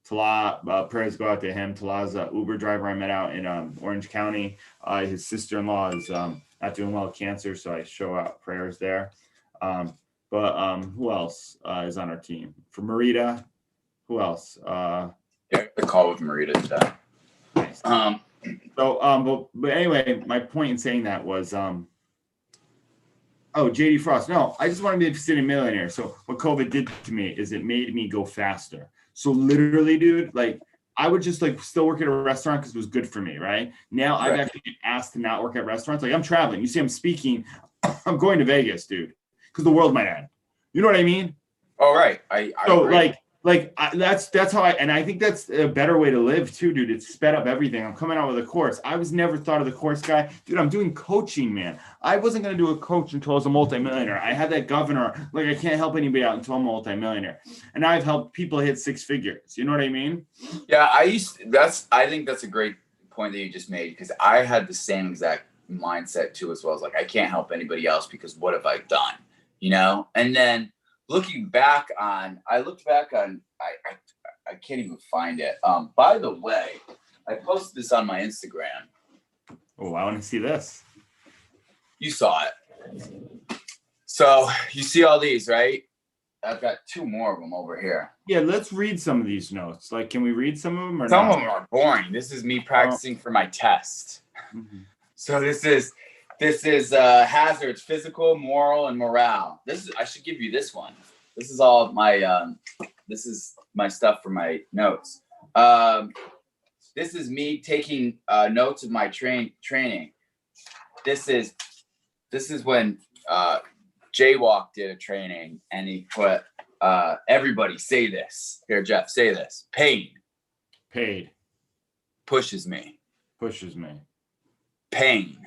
Tala, prayers go out to him. Tala's an Uber driver I met out in Orange County. His sister-in-law is not doing well with cancer, so I show out prayers there. But who else is on our team? For Marita, who else? Yeah, the call with Marita today. Nice. But anyway, my point in saying that was, JD Frost. No, I just want to be a city millionaire. So what COVID did to me is it made me go faster. So literally, dude, like I would just like still work at a restaurant because it was good for me, right? Now I've actually been asked to not work at restaurants. Like I'm traveling. You see, I'm speaking. I'm going to Vegas, dude, because the world might end. You know what I mean? Oh, right. I agree. That's how I think that's a better way to live too, dude. It's sped up everything. I'm coming out with a course. I was never thought of the course guy. Dude, I'm doing coaching, man. I wasn't going to do a coach until I was a multimillionaire. I had that governor, like I can't help anybody out until I'm a multimillionaire. And I've helped people hit six figures. You know what I mean? Yeah, I think that's a great point that you just made, because I had the same exact mindset too, as well as like, I can't help anybody else because what have I done? You know? And then looking back on, I can't even find it. By the way, I posted this on my Instagram. Oh, I want to see this. You saw it. So you see all these, right? I've got 2 more of them over here. Yeah, let's read some of these notes. Like, can we read some of them or Some not? of them are boring. This is me practicing for my test. Mm-hmm. So this is hazards, physical, moral, and morale. I should give you this one. This is all my this is my stuff for my notes. This is me taking notes of my training. This is when Jaywalk did a training and he put everybody say this. Here, Jeff, say this. Paid. Pushes me. Pain.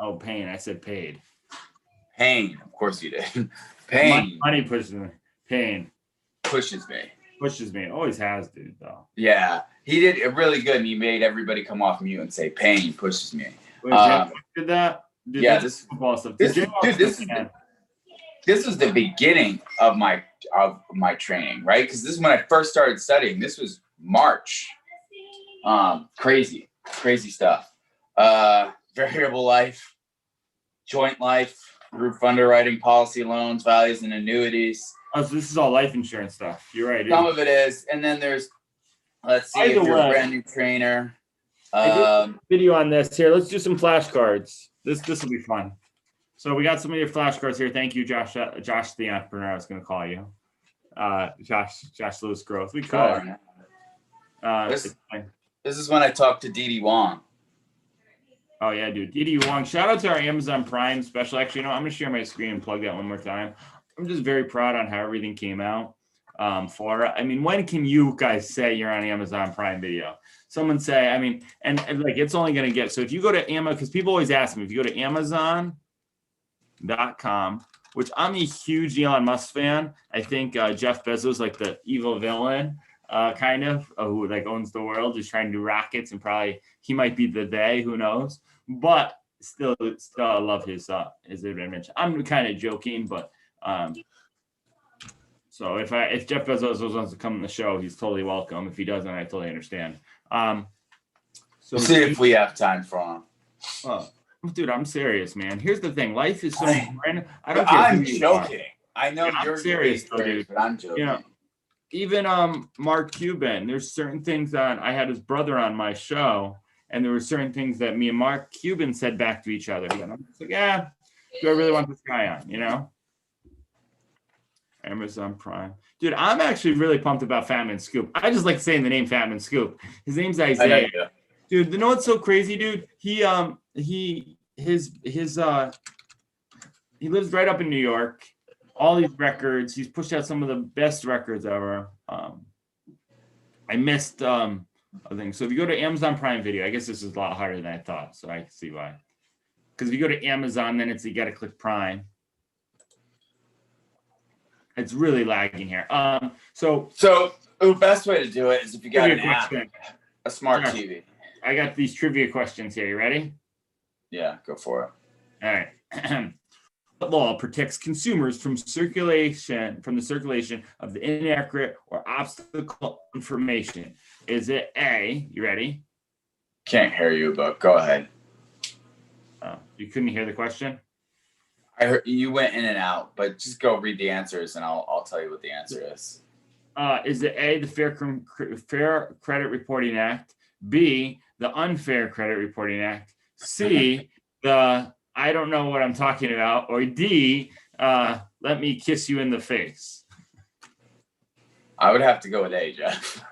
Oh, pain. I said paid. Pain. Of course you did. Pain. Money pushes me. Pain. Pushes me. Always has, dude, though. Yeah. He did it really good and he made everybody come off mute and say pain pushes me. Wait, did that? Dude, yeah, this was the beginning of my training, right? Because this is when I first started studying. This was March. Crazy stuff. Variable life, joint life, group underwriting, policy loans, values, and annuities. Oh, so this is all life insurance stuff. You're right. Some of it is, and then there's. Let's see if you're a brand new trainer. I did a video on this here. Let's do some flashcards. This will be fun. So we got some of your flashcards here. Thank you, Josh. Josh, the entrepreneur. I was going to call you. Josh Lewis Growth. We could. This is when I talked to Dee Dee Wong. Oh yeah, dude. Dee Dee Wong. Shout out to our Amazon Prime special. Actually, I'm going to share my screen and plug that one more time. I'm just very proud on how everything came out. When can you guys say you're on Amazon Prime Video? Someone say, and like it's only going to get, so if you go to Amazon, because people always ask me, if you go to Amazon.com, which I'm a huge Elon Musk fan. I think Jeff Bezos, like the evil villain, who like owns the world, is trying to do rockets, and probably he might be the they, who knows? But still I love his invention. I'm kind of joking, but so if Jeff Bezos wants to come on the show, he's totally welcome. If he doesn't, I totally understand. So we'll see if we have time for him. Dude, I'm serious, man. Here's the thing: life is so random. I'm joking. I know you're serious, though, dude. But I'm joking. Even Mark Cuban. There's certain things that I had his brother on my show, and there were certain things that me and Mark Cuban said back to each other. And I'm just like, yeah, do I really want this guy on? Amazon Prime. Dude, I'm actually really pumped about Fatman Scoop. I just like saying the name Fatman Scoop. His name's Isaiah. Dude, you know what's so crazy, dude? He lives right up in New York. All these records. He's pushed out some of the best records ever. I missed a thing. So if you go to Amazon Prime Video, I guess this is a lot harder than I thought. So I can see why. Because if you go to Amazon, then you got to click Prime. It's really lagging here. So the best way to do it is if you got an app, a smart TV. I got these trivia questions here. You ready? Yeah, go for it. All right. What law protects consumers from the circulation of the inaccurate or obstacle information? Is it A? You ready? Can't hear you, but go ahead. Oh, you couldn't hear the question? I heard you went in and out, but just go read the answers and I'll tell you what the answer is. Is it A, the Fair Credit Reporting Act, B, the Unfair Credit Reporting Act, C, the I don't know what I'm talking about, or D, let me kiss you in the face? I would have to go with A, Jeff.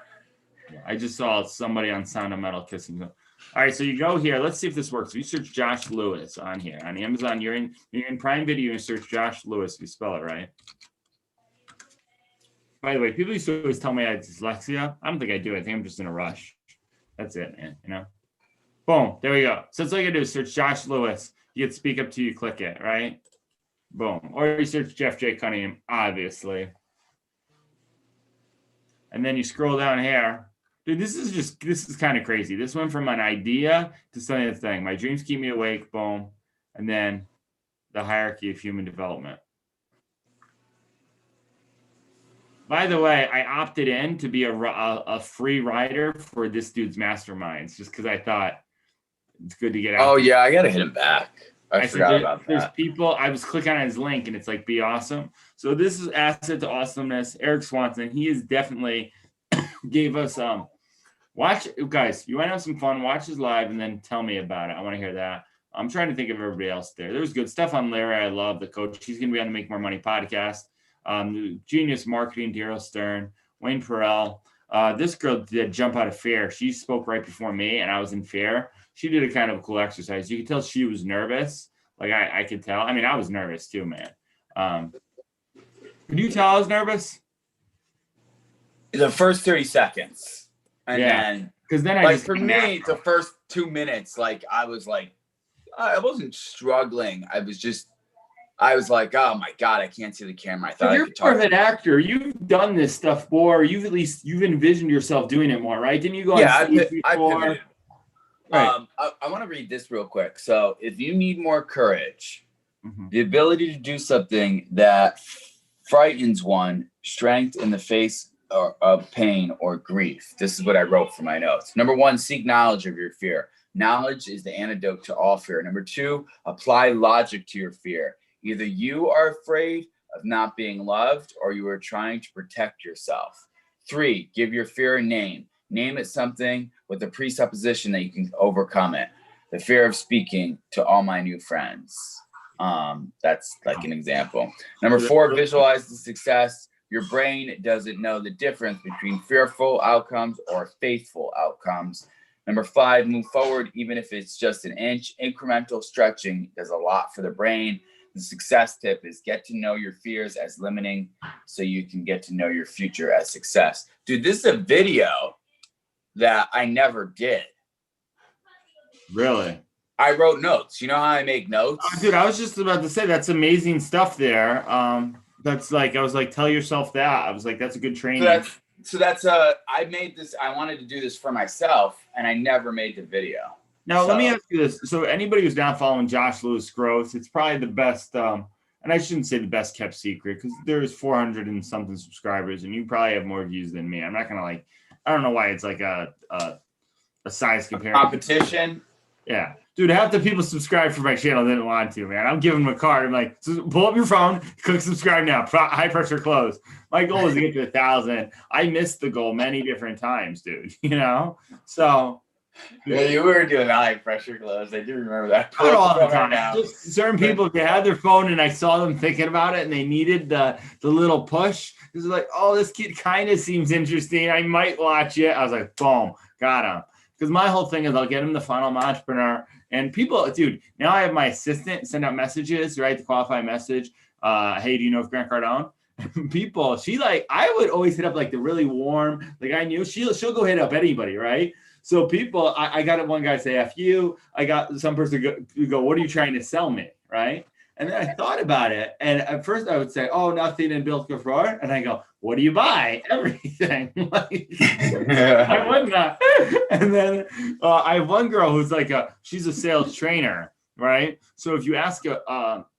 I just saw somebody on Sound of Metal kissing them. All right, so you go here. Let's see if this works. If you search Josh Lewis on here on Amazon, you're in Prime Video and search Josh Lewis. If you spell it right. By the way, people used to always tell me I had dyslexia. I don't think I do. I think I'm just in a rush. That's it, man. Boom. There we go. So it's all you gotta do is search Josh Lewis. You get Speak Up to you, click it, right? Boom. Or you search Jeff J. Cunningham, obviously. And then you scroll down here. Dude, this is kind of crazy. This went from an idea to something that's thing. My dreams keep me awake, boom. And then the hierarchy of human development. By the way, I opted in to be a free rider for this dude's masterminds just because I thought it's good to get out. Oh, yeah, I got to hit him back. I forgot about there's that. people, I was clicking on his link and it's like, be awesome. So this is Asset to Awesomeness. Eric Swanson, he is definitely gave us, watch, guys, you want to have some fun, watch his live and then tell me about it. I want to hear that. I'm trying to think of everybody else there. There's good stuff on Larry. I love the coach. He's going to be on the Make More Money podcast. Genius Marketing, Daryl Stern, Wayne Perel. This girl did Jump Out of Fear. She spoke right before me and I was in fear. She did a kind of a cool exercise. You could tell she was nervous. Like I could tell. I mean, I was nervous too, man. Could you tell I was nervous? The first 30 seconds. And then, because then like for me, the first 2 minutes, like I was like, I wasn't struggling. I was like, oh my God, I can't see the camera. I thought you're I could talk. You're an actor. You've done this stuff more. You've envisioned yourself doing it more, right? Didn't you go on stage before? I pivoted. Right. I want to read this real quick. So if you need more courage, the ability to do something that frightens one, strength in the face of pain or grief. This is what I wrote for my notes. Number 1, seek knowledge of your fear. Knowledge is the antidote to all fear. Number 2, apply logic to your fear. Either you are afraid of not being loved or you are trying to protect yourself. 3, give your fear a name. Name it something with the presupposition that you can overcome it. The fear of speaking to all my new friends. That's like an example. Number 4, visualize the success. Your brain doesn't know the difference between fearful outcomes or faithful outcomes. Number 5, move forward, even if it's just an inch. Incremental stretching does a lot for the brain. The success tip is get to know your fears as limiting so you can get to know your future as success. Dude, this is a video that I never did. Really? I wrote notes. You know how I make notes? Oh, dude, I was just about to say that's amazing stuff there. That's like, I was like, tell yourself that. I was like, that's a good training. I made this, I wanted to do this for myself and I never made the video. Now, let me ask you this. So anybody who's not following Josh Lewis Gross, it's probably the best, and I shouldn't say the best kept secret because there's 400 and something subscribers and you probably have more views than me. I'm not going to like, I don't know why it's like a size comparison. Competition. Yeah. Dude, half the people subscribe for my channel didn't want to, man. I'm giving them a card. I'm like, pull up your phone, click subscribe now. High pressure close. My goal is to get to 1,000. I missed the goal many different times, dude. You know? So. Yeah, you were doing high pressure close. I do remember that. Not all the time. Just certain people, if they had their phone and I saw them thinking about it and they needed the little push, it was like, oh, this kid kind of seems interesting. I might watch it. I was like, boom, got him. Because my whole thing is I'll get him the funnel entrepreneur. And people, dude, now I have my assistant send out messages, right? The qualifying message. Hey, do you know if Grant Cardone? People, she like, I would always hit up like the really warm, like I knew she'll go hit up anybody, right? So people, I got one guy say, F you. I got some person go, what are you trying to sell me, right? And then I thought about it. And at first I would say, oh, nothing in Bill Kafar. And I go, what do you buy? Everything. I would not. And then I have one girl who's like she's a sales trainer, right? So if you ask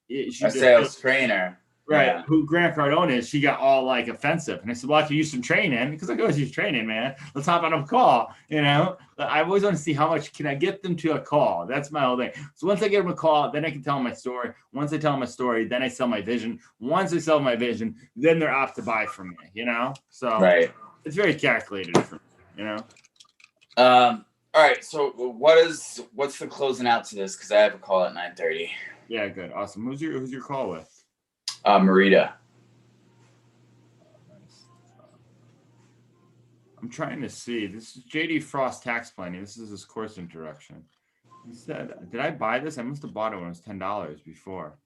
she's a sales trainer. Right, yeah. Who Grant Cardone is, she got all like offensive. And I said, well, I could use some training because I go use training, man. Let's hop on a call, you know? I always want to see how much can I get them to a call. That's my whole thing. So once I get them a call, then I can tell them my story. Once I tell them my story, then I sell my vision. Once I sell my vision, then they're off to buy from me, you know? So right. It's very calculated for me, you know? All right, so what's the closing out to this? Because I have a call at 9:30. Yeah, good. Awesome. Who's your call with? Marita. I'm trying to see. This is JD Frost Tax Planning. This is his course introduction. He said, did I buy this? I must have bought it when it was $10 before.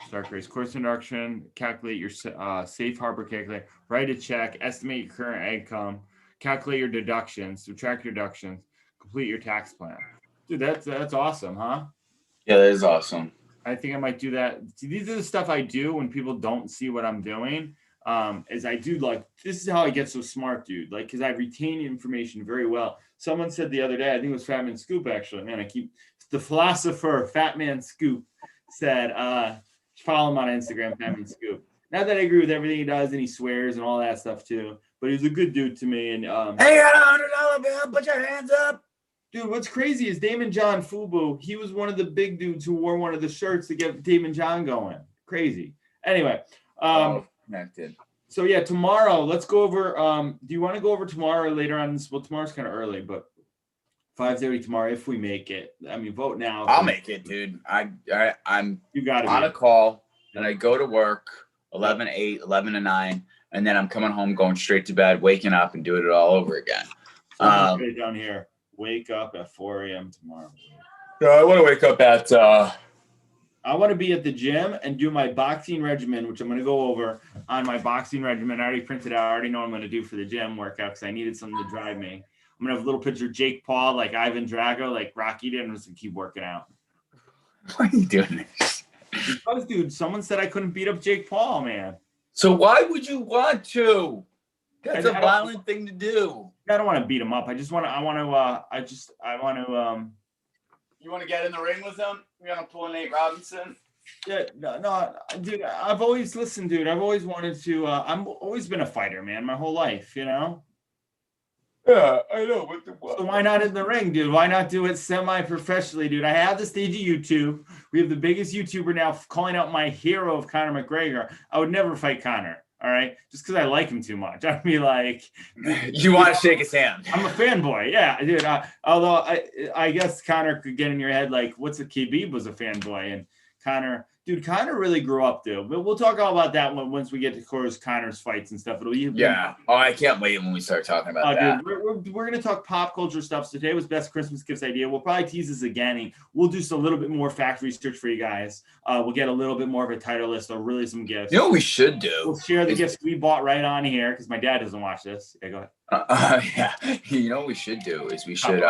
Start Grace course introduction. Calculate your safe harbor calculator. Write a check. Estimate your current income. Calculate your deductions. Subtract your deductions. Complete your tax plan. Dude, that's awesome, huh? Yeah, that is awesome. I think I might do that. See, these are the stuff I do when people don't see what I'm doing. Is I do like, this is how I get so smart, dude. Like, because I retain information very well. Someone said the other day, I think it was Fat Man Scoop, actually. Man, the philosopher, Fat Man Scoop, said, follow him on Instagram, Fat Man Scoop. Not that I agree with everything he does and he swears and all that stuff too, but he's a good dude to me. And hey, got $100 bill, put your hands up. Dude, what's crazy is Damon John Fubu. He was one of the big dudes who wore one of the shirts to get Damon John going. Crazy. Anyway, connected. So yeah, tomorrow, let's go over. Do you want to go over tomorrow or later on? Well, tomorrow's kind of early, but 5:30 tomorrow if we make it. I mean, vote now. I'll make it, dude. I'm you got on a call, and I go to work 11 to 8, 11 to 9, and then I'm coming home, going straight to bed, waking up, and doing it all over again. So down here, wake up at 4 a.m. tomorrow. So I want to wake up at. I want to be at the gym and do my boxing regimen, which I'm going to go over on my boxing regimen. I already printed out. I already know what I'm going to do for the gym workout because I needed something to drive me. I'm going to have a little picture of Jake Paul, like Ivan Drago, like Rocky did, and I'm just going to keep working out. Why are you doing this? Because, dude, someone said I couldn't beat up Jake Paul, man. So why would you want to? That's a violent thing to do. I don't want to beat him up. I want to. You want to get in the ring with him? You want to pull Nate Robinson? Yeah, no, dude. I've always listened, dude. I've always wanted to. I've always been a fighter, man, my whole life. You know. Yeah, I know. So why not in the ring, dude? Why not do it semi-professionally, dude? I have the stage of YouTube. We have the biggest YouTuber now calling out my hero of Conor McGregor. I would never fight Conor. All right, just because I like him too much. I'd be like, you want to shake his hand? I'm a fanboy, yeah, dude. Although I guess Conor could get in your head like, what's a Khabib was a fanboy, and Conor really grew up, dude. But we'll talk all about that once we get to Conor's fights and stuff. Yeah. Oh, I can't wait when we start talking about that. Dude, we're gonna talk pop culture stuff. So today was best Christmas gifts idea. We'll probably tease this again. And we'll do a little bit more fact research for you guys. We'll get a little bit more of a title list or really some gifts. You know what we should do? We'll share the gifts we bought right on here because my dad doesn't watch this. Yeah, go ahead. Yeah. You know what we should do is we should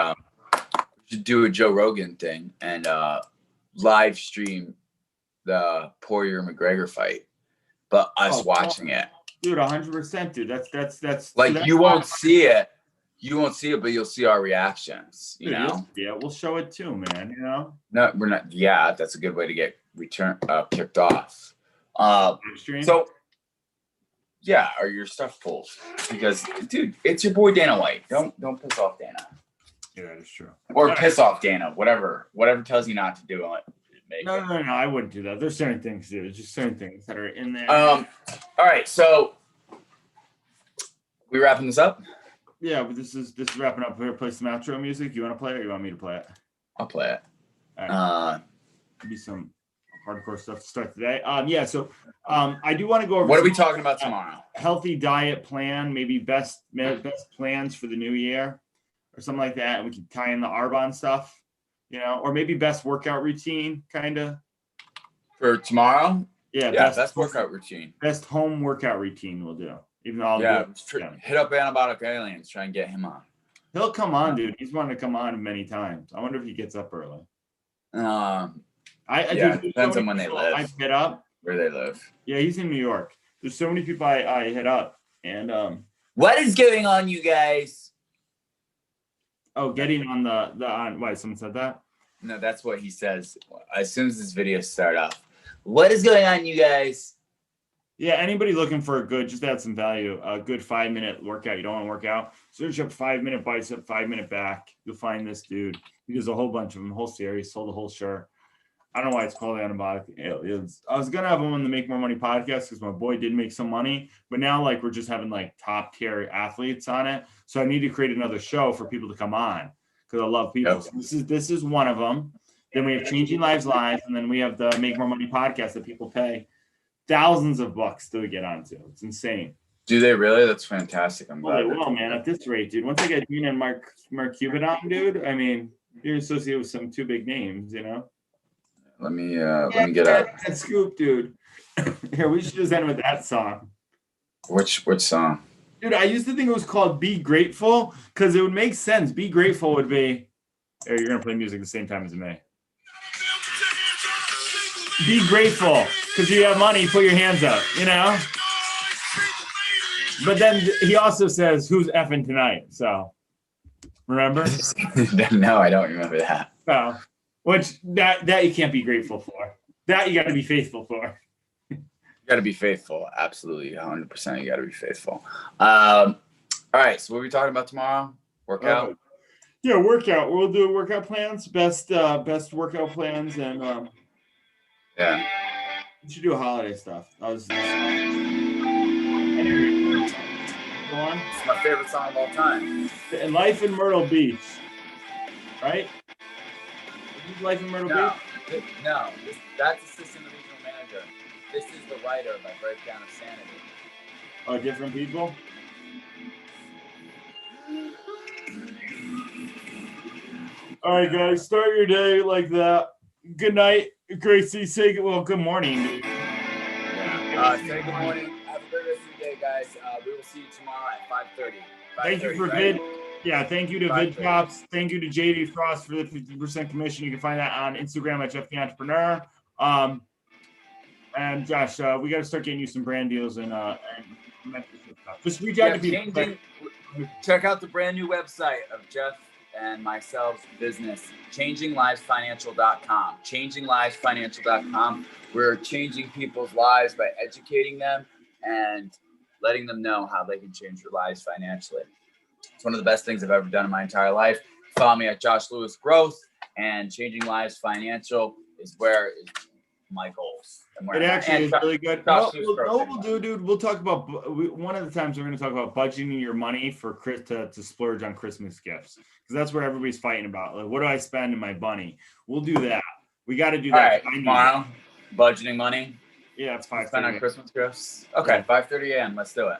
do a Joe Rogan thing and live stream the Poirier McGregor fight, but us watching it. Dude, 100%, dude. That's like that's you won't see it. You won't see it, but you'll see our reactions. You know? Yeah, we'll show it too, man. You know? No, we're not. Yeah, that's a good way to get kicked off. So yeah, are your stuff full? Because dude, it's your boy Dana White. Don't piss off Dana. Yeah, that is true. Or piss off Dana. Whatever tells you not to do it. No, I wouldn't do that. There's certain things, dude. There's just certain things that are in there. All right, so we wrapping this up? Yeah, but this is wrapping up. We're gonna play some outro music. You want to play it or you want me to play it? I'll play it. All right. Be some hardcore stuff to start today. Yeah, so I do want to go over what are we talking about tomorrow? Healthy diet plan, maybe best plans for the new year or something like that. And we can tie in the Arbonne stuff. You know, or maybe best workout routine, kind of. For tomorrow? Yeah, best workout routine. Best home workout routine we'll do. Even though hit up Antibiotic Aliens, try and get him on. He'll come on, dude. He's wanted to come on many times. I wonder if he gets up early. Depends on when they live. I hit up. Where they live. Yeah, he's in New York. There's so many people I hit up. And what is going on, you guys? Oh, getting on on why someone said that? No, that's what he says as soon as this video start off. What is going on, you guys? Yeah, anybody looking for a good, just add some value, a good 5-minute workout. You don't want to work out. Search up 5-minute bicep, 5-minute back. You'll find this dude. He does a whole bunch of them, whole series, sold the whole shirt. I don't know why it's called Antibiotic Aliens. I was gonna have him on the Make More Money podcast because my boy did make some money, but now like we're just having like top tier athletes on it. So I need to create another show for people to come on because I love people. Yep. So this is one of them. Then we have Changing Lives Live, and then we have the Make More Money podcast that people pay thousands of bucks to get onto. It's insane. Do they really? That's fantastic. I'm glad. They will, man. At this rate, dude. Once I get Gina and Mark Cuban on, dude. I mean, you're associated with some two big names, you know. Let me get out that scoop, dude. Here, we should just end with that song. Which song? Dude, I used to think it was called Be Grateful because it would make sense. Be Grateful would be. Here, you're gonna play music at the same time as me. Be grateful because you have money. Put your hands up, you know. But then he also says, "Who's effing tonight?" So, remember? No, I don't remember that. So, which that you can't be grateful for. That you got to be faithful for. You got to be faithful. Absolutely, 100%. You got to be faithful. All right. So, what are we talking about tomorrow? Workout. Yeah, workout. We'll do workout plans, best workout plans, and Yeah. we should do holiday stuff. Go on. It's my favorite song of all time. And Life in Myrtle Beach, right? Is this Life in Myrtle Beach? No. That's Assistant Regional Manager. This is the writer by Breakdown of Sanity. Oh, different people? All right, guys, start your day like that. Good night, Gracie. Say good morning. Yeah. Say good morning. Have a great rest of your day, guys. We will see you tomorrow at 5:30. Thank you for Vid. Yeah, thank you to VidPops. Thank you to JD Frost for the 50% commission. You can find that on Instagram at Jeff the Entrepreneur. And Josh, we got to start getting you some brand deals and mentorship stuff. Just reach out to people. Check out the brand new website of Jeff and myself's business, changinglivesfinancial.com. Changinglivesfinancial.com. We're changing people's lives by educating them and letting them know how they can change their lives financially. It's one of the best things I've ever done in my entire life. Follow me at Josh Lewis Growth, and Changing Lives Financial is where my goals. It actually is really good. We'll do, dude. We'll talk about one of the times we're going to talk about budgeting your money for to splurge on Christmas gifts, because that's where everybody's fighting about. Like, what do I spend in my bunny? We'll do that. We got to do that. All right, tomorrow, budgeting money. Yeah, it's 5:30. Spend on Christmas gifts. Okay, 5:30 a.m. Let's do it.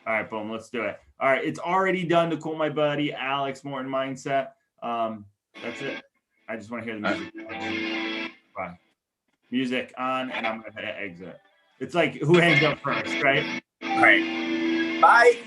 All right, boom. Let's do it. All right, it's already done to quote my buddy Alex Morton Mindset. That's it. I just want to hear the music. Right. Bye. Music on, and I'm gonna hit exit. It's like who hangs up first, right? All right. Bye.